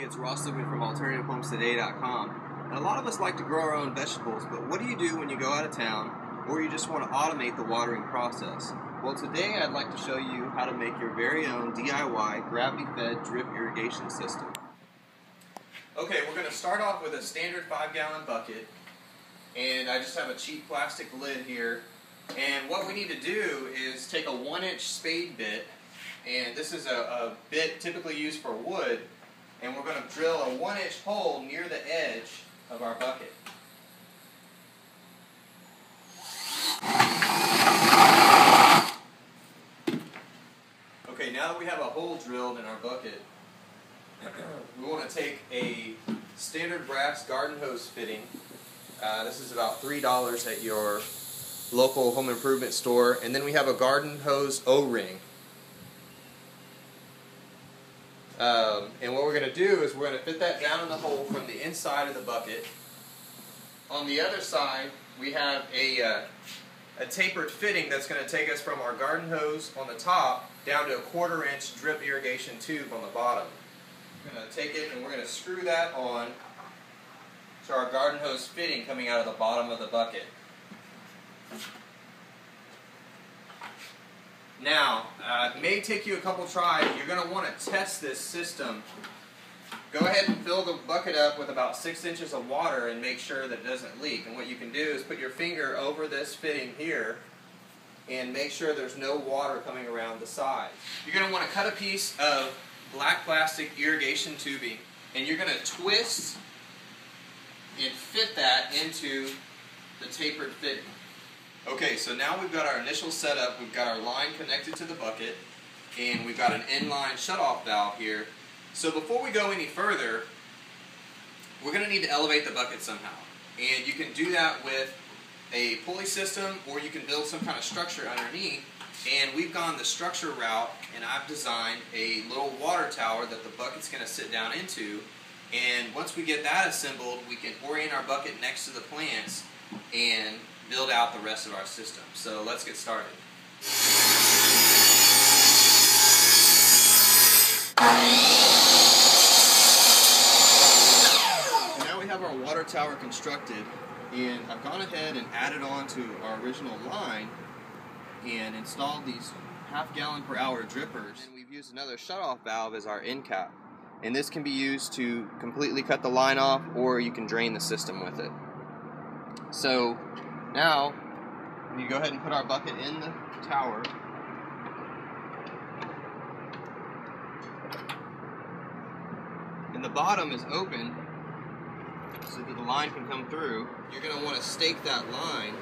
it's Ross Lipman from AlternativeHomesToday.com. And a lot of us like to grow our own vegetables, but what do you do when you go out of town or you just want to automate the watering process? Well, today I'd like to show you how to make your very own DIY gravity-fed drip irrigation system. Okay, we're going to start off with a standard 5-gallon bucket, and I just have a cheap plastic lid here. And what we need to do is take a 1-inch spade bit, and this is a bit typically used for wood, and we're going to drill a 1-inch hole near the edge of our bucket. Okay, now that we have a hole drilled in our bucket, we want to take a standard brass garden hose fitting. This is about $3 at your local home improvement store, and then we have a garden hose O-ring. And what we're going to do is we're going to fit that down in the hole from the inside of the bucket. On the other side, we have a tapered fitting that's going to take us from our garden hose on the top down to a 1/4-inch drip irrigation tube on the bottom. We're going to take it and we're going to screw that on to our garden hose fitting coming out of the bottom of the bucket. Now, it may take you a couple tries. You're going to want to test this system. Go ahead and fill the bucket up with about 6 inches of water and make sure that it doesn't leak. And what you can do is put your finger over this fitting here and make sure there's no water coming around the sides. You're going to want to cut a piece of black plastic irrigation tubing, and you're going to twist and fit that into the tapered fitting. Okay, so now we've got our initial setup. We've got our line connected to the bucket, and we've got an inline shutoff valve here. So before we go any further, we're going to need to elevate the bucket somehow. And you can do that with a pulley system, or you can build some kind of structure underneath. And we've gone the structure route, and I've designed a little water tower that the bucket's going to sit down into. And once we get that assembled, we can orient our bucket next to the plants and build out the rest of our system. So let's get started. So now we have our water tower constructed, and I've gone ahead and added on to our original line and installed these 1/2 gallon per hour drippers. And we've used another shutoff valve as our end cap. And this can be used to completely cut the line off, or you can drain the system with it. So now, we go ahead and put our bucket in the tower. And the bottom is open so that the line can come through. You're going to want to stake that line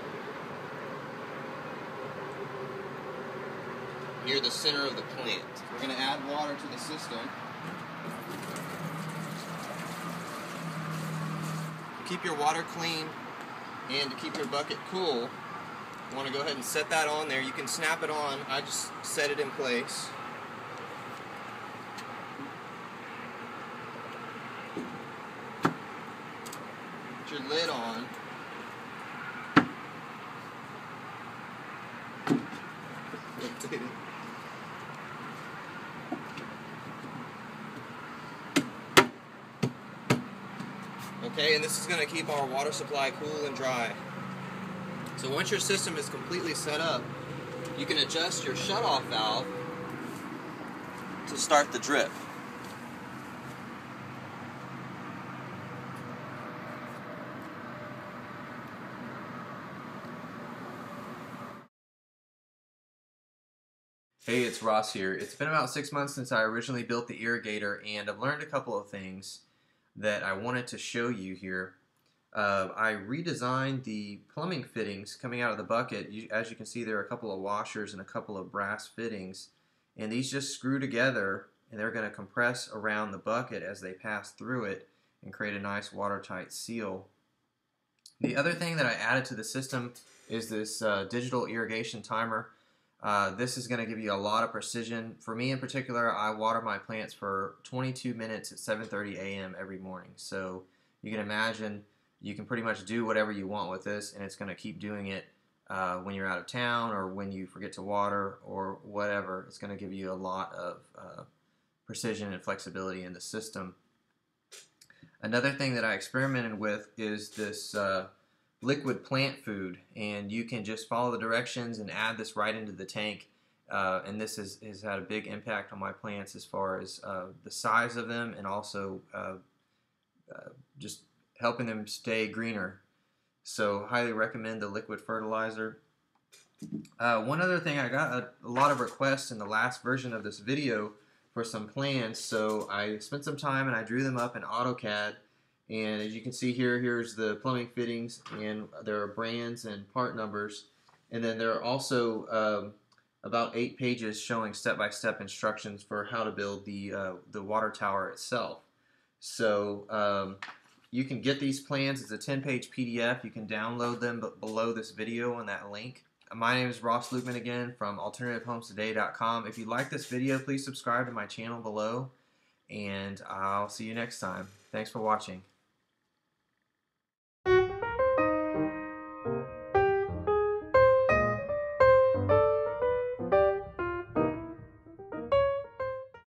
near the center of the plant. We're going to add water to the system. Keep your water clean and to keep your bucket cool, you want to go ahead and set that on there. You can snap it on. I just set it in place. Put your lid on. Okay, and this is going to keep our water supply cool and dry. So once your system is completely set up, you can adjust your shutoff valve to start the drip. Hey, it's Ross here. It's been about 6 months since I originally built the irrigator, and I've learned a couple of things that I wanted to show you here. I redesigned the plumbing fittings coming out of the bucket. As you can see, there are a couple of washers and a couple of brass fittings, and these just screw together, and they're going to compress around the bucket as they pass through it and create a nice watertight seal. The other thing that I added to the system is this digital irrigation timer. This is going to give you a lot of precision. For me in particular, I water my plants for 22 minutes at 7:30 a.m. every morning. So you can imagine you can pretty much do whatever you want with this, and it's going to keep doing it when you're out of town or when you forget to water or whatever. It's going to give you a lot of precision and flexibility in the system. Another thing that I experimented with is this liquid plant food, and you can just follow the directions and add this right into the tank. And this has had a big impact on my plants as far as the size of them, and also just helping them stay greener. So highly recommend the liquid fertilizer. One other thing, I got a lot of requests in the last version of this video for some plans, so I spent some time and I drew them up in AutoCAD. And as you can see here, here's the plumbing fittings, and there are brands and part numbers. And then there are also about 8 pages showing step-by-step instructions for how to build the water tower itself. So you can get these plans. It's a 10-page PDF. You can download them below this video on that link. My name is Ross Lukeman again from AlternativeHomesToday.com. If you like this video, please subscribe to my channel below, and I'll see you next time. Thanks for watching.